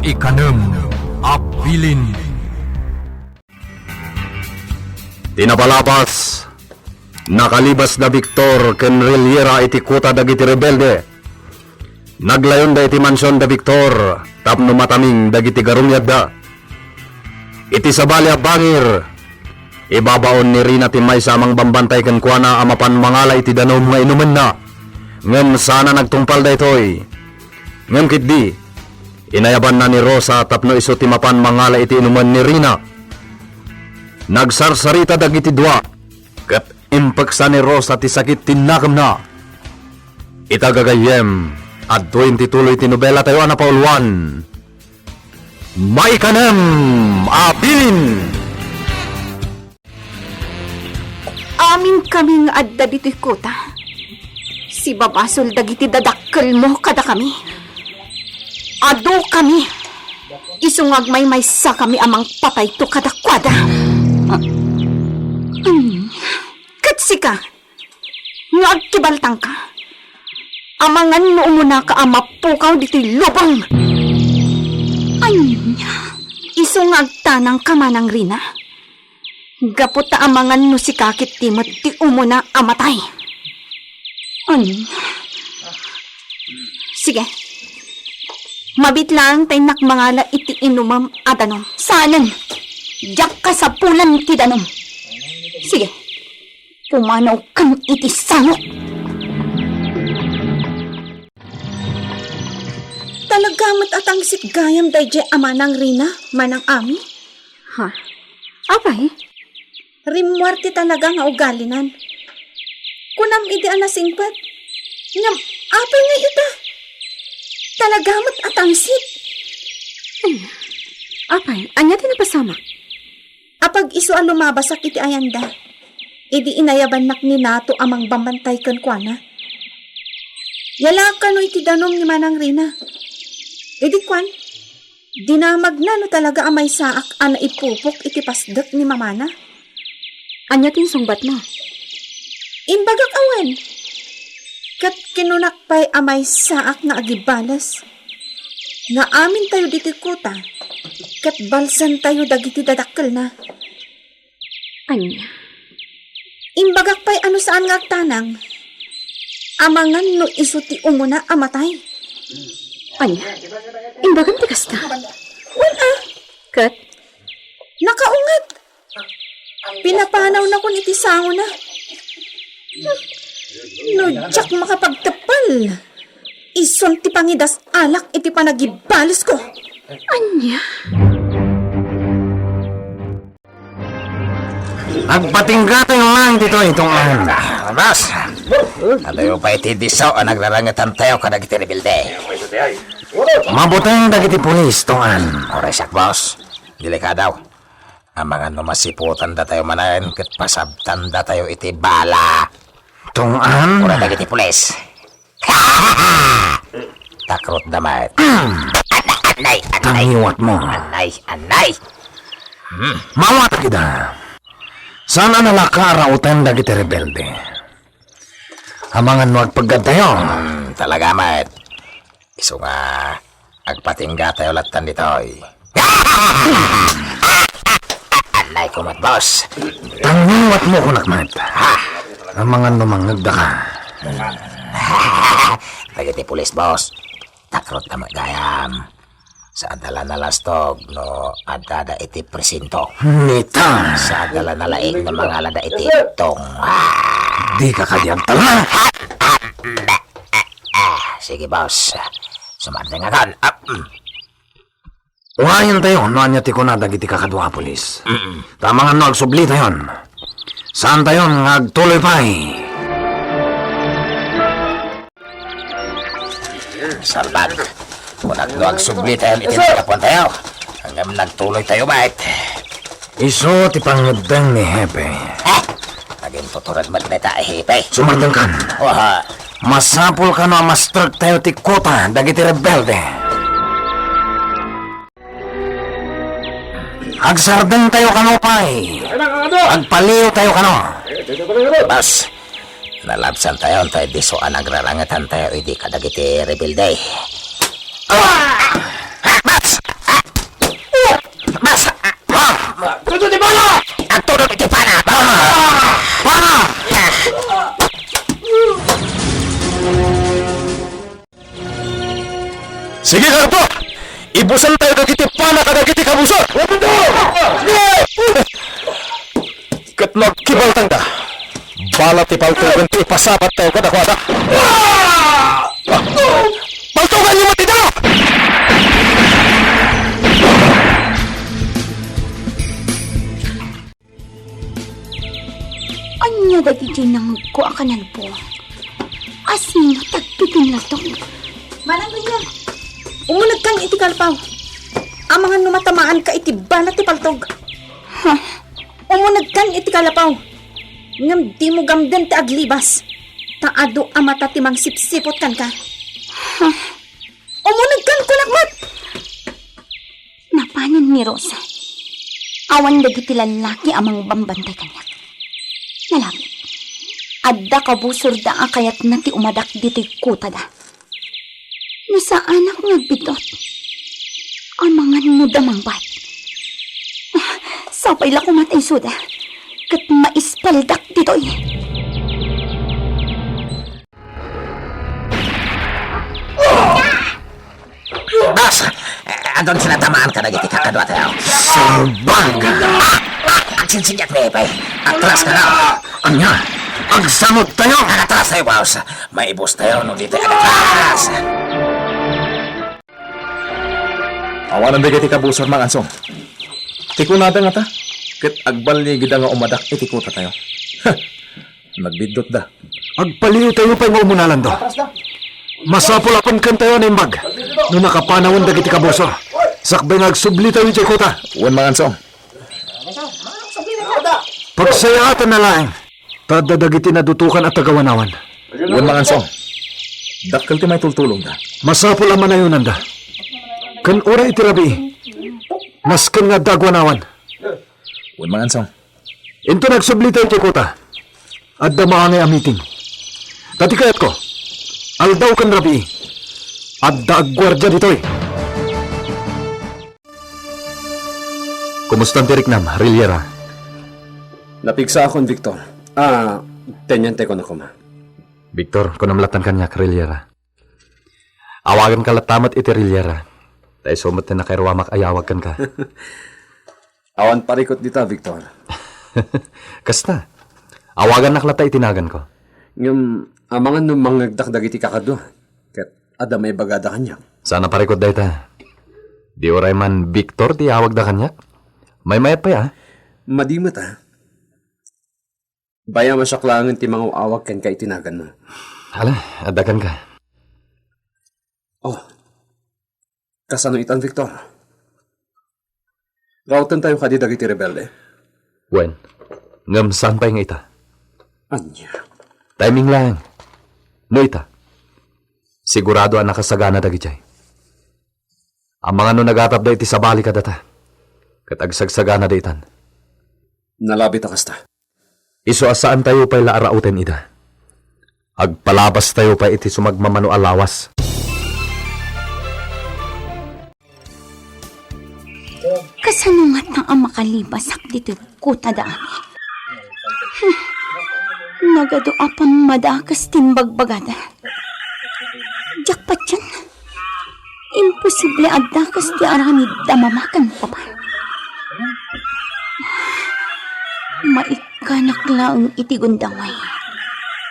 Maikanem Abilin. Tinabalabas, nakalibas na Victor ken Reliera iti kuta dagiti rebelde. Naglayon da iti mansyon da Victor, tapno mataming dagiti garumyad da. Iti sabali a bangir, ibabaon ni Rina timay samang bambantay ken kuana amapan mangala iti danom nga inumen na. Ngem sana nagtungpal da itoy. Ngem kitdi, inayaban na ni Rosa tapno iso timapan mangala iti inumen ni Rina. Nagsarsarita dagiti dua, ket impeksa ni Rosa ti sakit tinakam na. Itagagayem, at 20 tuloy tinobela tayo na pauluan. Maikanem Abilin. Amin kaming adda dito'y kuta. Si babasol dagiti dadakkel mo kada kami. Ado kami. Isungag may sa kami amang patay to kadakwada. Katsika, nga agkibaltang ka. Amangan no umuna ka amapukaw dito'y lubang. Ay, isungag tanang kamanang Rina. Gapot ta amangan no si kakit timot ti umuna amatay. Sige. Mabit lang tay nakmangala iti inumam adanom. Sanan. Diyak ka sa pulan ti danom. Sige. Pumanaw kang iti sangok. Talagamat atang sitgayam dayjay amanang Rina, manang ami. Ha? Apay? Rimwarte talaga nga ugalinan. Kunam idi anasingpat. Ngam, apay nga ita. Talagamat atang sit. Apay, anya tinapasama? Apag iso ang lumabasak iti ayanda. Idi inayaban nak ni nato amang bambantay kan kuana. Yala ka no iti danom ni manang Rina. Idi kwan, dinamag na no talaga amay saak ana ipupok iti pasdak ni mamana. Anya tinsungbat mo? Imbagak awen. Kat kinunakpay amay saak nga agibalas. Nga amin tayo diti kuta. Kat balsan tayo dagiti dadakkel na. Anya? Imbagak pa'y ano saan nga agtanang. Amangan no isuti umuna amatay. Anya? Imbagan ti kasta? Wala. Kat? Nakaungat. Pinapanaw na kun iti sango na. No, jak makapagtapal. Ison ti pangidas alak iti panagibalis ko. Anya? Nagpatinggating lang dito itong Bas, atayo pa iti disaw ang nagrarangatan tayo kadag iti rebelde. Mabutang dagiti pulis tungan. Oresak, boss. Delikadaw. Ang mga numasiputan da tayo manayan kat pasabtan da tayo iti bala. Tungan? Ura dagiti pulis. Takrot damat. Anay. Tangiwat mo. Anay. Mawat kita. Sana nalakarautan dagiti rebelde. Amangan mo agpagad tayo. Talaga, mat. Iso nga, agpatingga tayo latan ditoy. Anay ko, mat, boss. Tangiwat mo kunak, mat. Amangan mo mangagda ka. Dagiti pulis, boss. Takrot na magayam. Sa adala na lastog, no, adada iti presinto. Nita! Sa adala na laing na mga alada iti itong. Di ka kadyang tala! Sige, boss. Sumanda nga kan. Uhayan tayo, no anya ti kunadag iti kakadwa polis. Tama nga no, agsubli tayo. Saan tayo nga agtuloy pa'y? Salbad. Kung agsubli tayo, itinagapon tayo. Hanggang nagtuloy tayo, mate. Iso, ti pangudang ni Hepe. Naging tuturad magneta, Hepe. Sumandang kan. Oha. Masapul ka no, mastrag tayo ti kota, dagiti rebelde. Agsardang tayo kano, pay. Agpaliw tayo kano. Bas, nalabsan tayo, tayo disoan nagrarangatan tayo, hindi ka dagiti rebelde. Bas! Sige ka to! Ibusan tayo dagiti pana ka dagiti kabusor! Kat magkibaltang ka! Balat ti paltugan ti pasapat tayo kadakwada! Paltugan niyo matida! Anya dagiti nang ko akanan po. Asing tagpitin na to. Manang Rina, umunag kang iti kalpaw. Amangan numatamaan ka iti banat ti paltog. Ha? Umunag kang iti kalapaw. Ngam di mo gamdan ti aglibas. Taado amata ti mang sipsipot kan ka. Ha? Umunag kang kulakmat. Napanan ni Rosa. Awan dagiti lalaki amang bambantay kanya. Nalabi. Adda kabusor da akayat na ti umadak diti kuta da. Nasa anak nagbitot. Amangan mo damang bat. Sapay la kumatay suda. Kat maispaldak ditoy. Boss, andon sila tamaan ka na giti kakadwa tayo. Sabag! Agsinsigyat bebe. Atras ka na. Anya! Agsamot tayo! Atras tayo, boss. May ibus tayo no dito atras. Awanan bigay ti kabusor mga ansong. Tikunada nga ta. Kat agbaligid nga umadak itikuta tayo. Nagbidot da. Agpaliw tayo pa yung umunalan do. Masapulapan kan tayo na imbag. Nung nakapanawon dagiti kabusor. Sakbay nga agsubli tayo yung itikuta. Uwan mga ansong. Pagsayatan na lang. Tadadagiti na dutukan at tagawanawan. Uwan mga ansong. Dakkel ti may tultulong da. Masapul ang manayunan da. Kan ora itirabi. Nasken nga dagwanawan. Uwan mga ansong. Into nagsubli tayo tikuta. At damangay ang meeting. Tati kayat ko. Aldaw kan rabi. At daagwardya ditoy. Kumusta ang tiriknam, Riliera? Napigsa akong Victor. Tenyante ko na kuma. Victor, kunamlatan kanyak, Riliera. Awagan ka latamat iti Riliera. Tayo sumot na nakairuwamak ayawag kan ka. Awan parikot dita, Victor. Kasta. Awagan naklata itinagan ko. Ngam, amangan nung mangagdakdag iti kakadwa. Kat ada may bagada kanyak. Sana parikot dahi ta. Di oray man Victor ti awag da kanyak. May mayat pa ya. Madimot Baya masyaklangan ti mga awag kan ka itinagan mo. Hala, adakan ka. Oh, kasano itan, Victor? Rawatan tayo kadidag iti rebelde. Wen, ngam saan pa yung ita? Anya? Timing lang. No ita. Sigurado ang nakasagana dagijay. Ang mga no nagatap da iti sabali ka data. Katagsagsaga na daytan. Nalabit akasta. Iso asaan tayo pa'y laarauten ida. Agpalabas tayo pa iti sumagmamano alawas. Kasanungat na ang makalibasak dito kuta da ami. Nagado apang madakas timbagbagada. Jakpat yan. Imposible adakas ti aramid damamakan pa ba? Maikanak lang iti gundaway.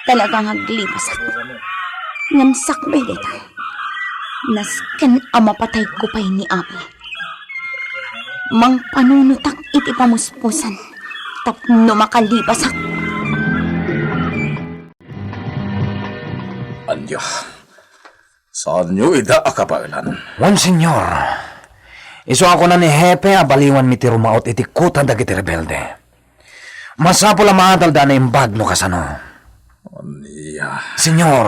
Talagang aglibasak. Ngamsakbay dito. Nasken amapatay ko pa'y ni Ami. Mang panunutak iti pamuspusan. Tapno makalibasak. Anya. Saan nyo ida akabalan? Wan, senyor. Iso ako na ni Hepe abaliwan mi ti rumaot iti kuta dagiti rebelde. Masapo la maadalda na imbag no kasano. Anya. Senyor,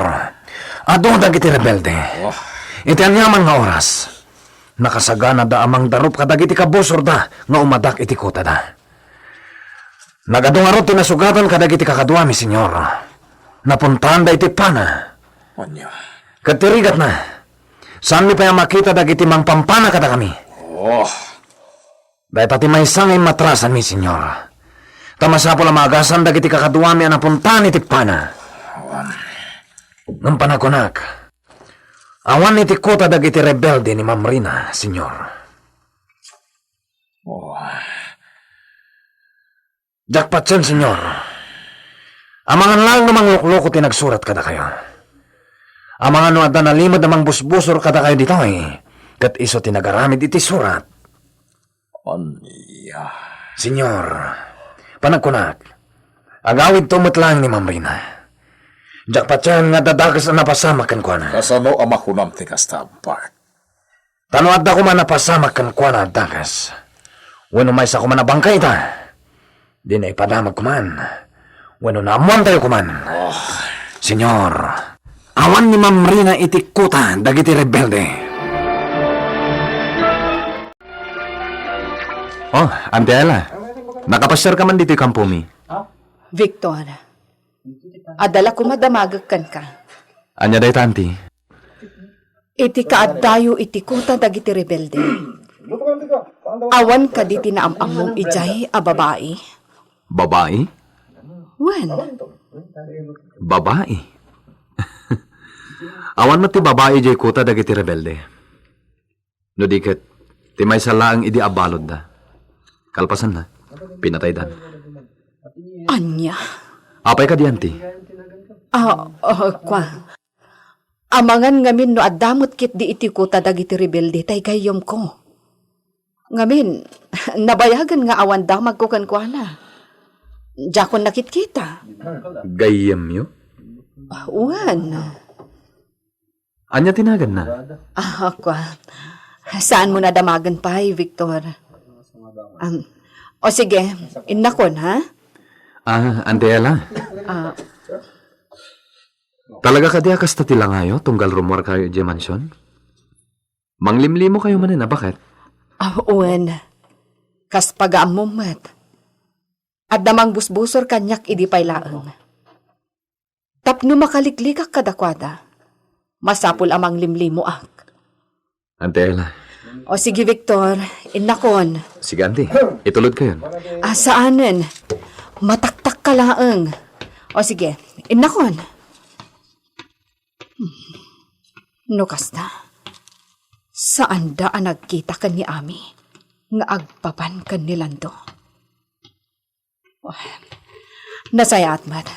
ado dagiti rebelde. Iti anyaman nga oras. Nakasagana da amang darup kadagiti kabusor da nga umadak iti kuta da. Nagadungarot tinasugatan kadagiti kakadwami, senyor. Napuntahan da iti pana. Anya. Katirigat na. Saan mi pa yung makita dagiti mang pampana kada kami? Oh. Dahil pati may sangay matrasan mi, senyor. Tamasapo la magasan dagiti kakaduami ang napuntahan iti pana. Nung panakunak, Awan iti kota dagiti rebelde ni Ma'am Rina, senyor. Jakpat yan, senyor. Amangan lang namang lukloko tinagsurat kada kayo. Amangan no adda nalimod namang busbusor kada kayo dito eh. Kat iso tinagaramid iti surat. Anya. Senyor, panagkunak, agawid tumot lang ni Ma'am Rina. Jakpat yan nga dadagas na napasamakan ko na. Kasano ang makunam ti kastampak? Tano adda ko man napasamakan ko na dagas. Wano may sa ko man nabangkay ta. Di na ipadamag ko man. Wano naamuan tayo ko man. Senyor, awan ni Ma'am Rina iti kuta dagiti rebelde. Oh, Ante Ella. Nakapasyar ka man dito kampo mi. Victor, adala ko madamagagkan ka. Anya day tanti. Iti kaaddayo iti kuta dagiti rebelde. Awan ka di tinaamamong ijay a babae. Babae? Wen, Babae? Awan mo ti babae jay kuta dagiti rebelde. No diket, ti may salaang idi abalod da. Kalpasan na, pinatay dan. anya. Apay ka diyanti? Kwa. Amangan ngamin no adamot kit di iti kuta dagiti rebelde tay gayom ko. Ngamin, nabayagan nga awan damag ko kan kwa na. Jakon nakit-kita. Gayem yo? Wen. Anya tinagan na? Kwa. Saan mo na damagan pa, Victor? O sige, inakon, ha? Ante Ella. Talaga ka di akas tatila ngayo, tunggal rumor kayo di mansyon? Manglimlimo kayo manin, bakit? Wen. Kas pag-amumat. At damang busbusor kanyak idi paylaang. Tapno makaliklikak kadakwada. Masapul amang limlimo ak. Ante Ella. O sige, Victor, inakon. Sige, Ante. Itulod kayo. Saanen? Mataktak ka laang. O sige, inakon. Nukas na. Saan da ang nagkita ka ni Ami? Nga agpapan ka ni Lando. Nasaya atmat.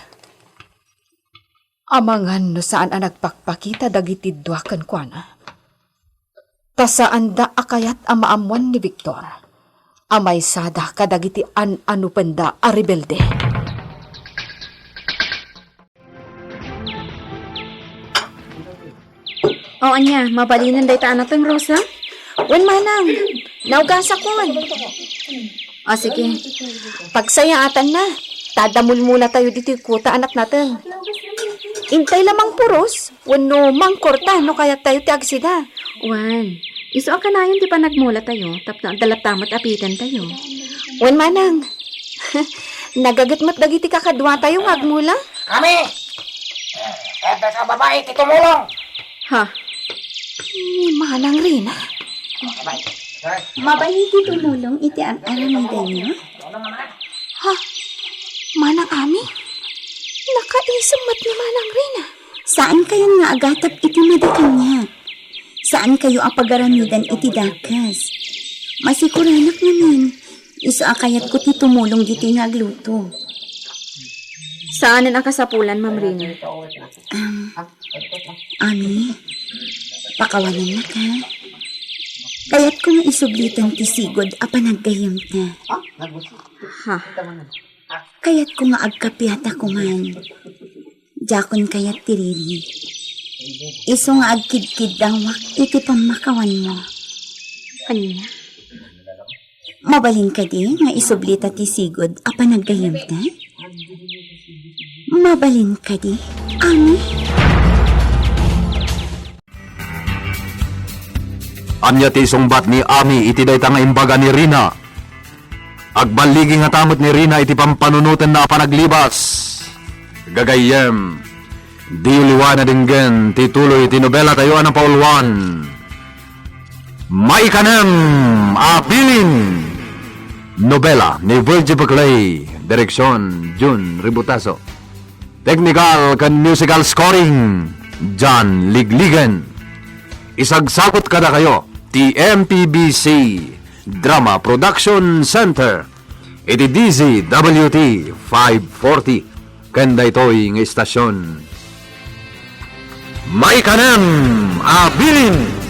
Amangan no saan ang nagpakpakita dagiti duakan kwa na. Tasaan da akayat ang maamuan ni Victor. Amay sada kadagiti an-ano penda a rebelde. O anya, mabalinan day taan natin, Rosa? Wen manang, naugasa ko. O sige, Pagsayaatan na. Tadamul muna tayo dito kuta anak natin. Intay lamang puros. Wano mangkorta no kaya tayo ti agsida. Wan. Iso ka na yun, di pa nagmula tayo. Tapno ang dalatamat apitan tayo. Wen manang. Nagagatmat dagiti kakadwa tayo agmula. Kami! Ete ka babae, titumulong! Ha? Ni manang rin. Mabayi di tumulong iti ang aramiday niyo? Ha? Manang Ami? Nakaisamat ni manang rin. Saan kayo nga agatap iti madakanya? Saan kayo ang pagaramidan iti dakas? Masikuranak namin. Iso akayat ko ti tumulong diti nga agluto. Saan ang akasapulan, Ma'am Rina? Ami, pakawanan na ka. Kaya't ko nga isublitan ti sigod a panaggayam ta. Ha? Kaya't ko nga agkapiata ko man. Jakon kayat tiriri. Iso nga agkidkid dawak iti pamakawan mo. Anya? Mabalin ka di nga isublita ti sigod a panaggayam ta? Mabalin ka di, Ami? Anya ti sungbat ni Ami iti day nga imbaga ni Rina. Agbaligi nga tamot ni Rina iti pampanunutan na panaglibas. Gagayem, di uliwa na dinggen ti tuloy ti nobela tayo ang paulwan. May kanem abilin. Nobela ni Virgil Buckley, direksyon Jun Ributaso. Technical kan musical scoring John Ligligan. isagsakot kada kayo, TMPBC Drama Production Center. Iti DZWT 540. Kanda ito'y ng istasyon. May kanem, abilin!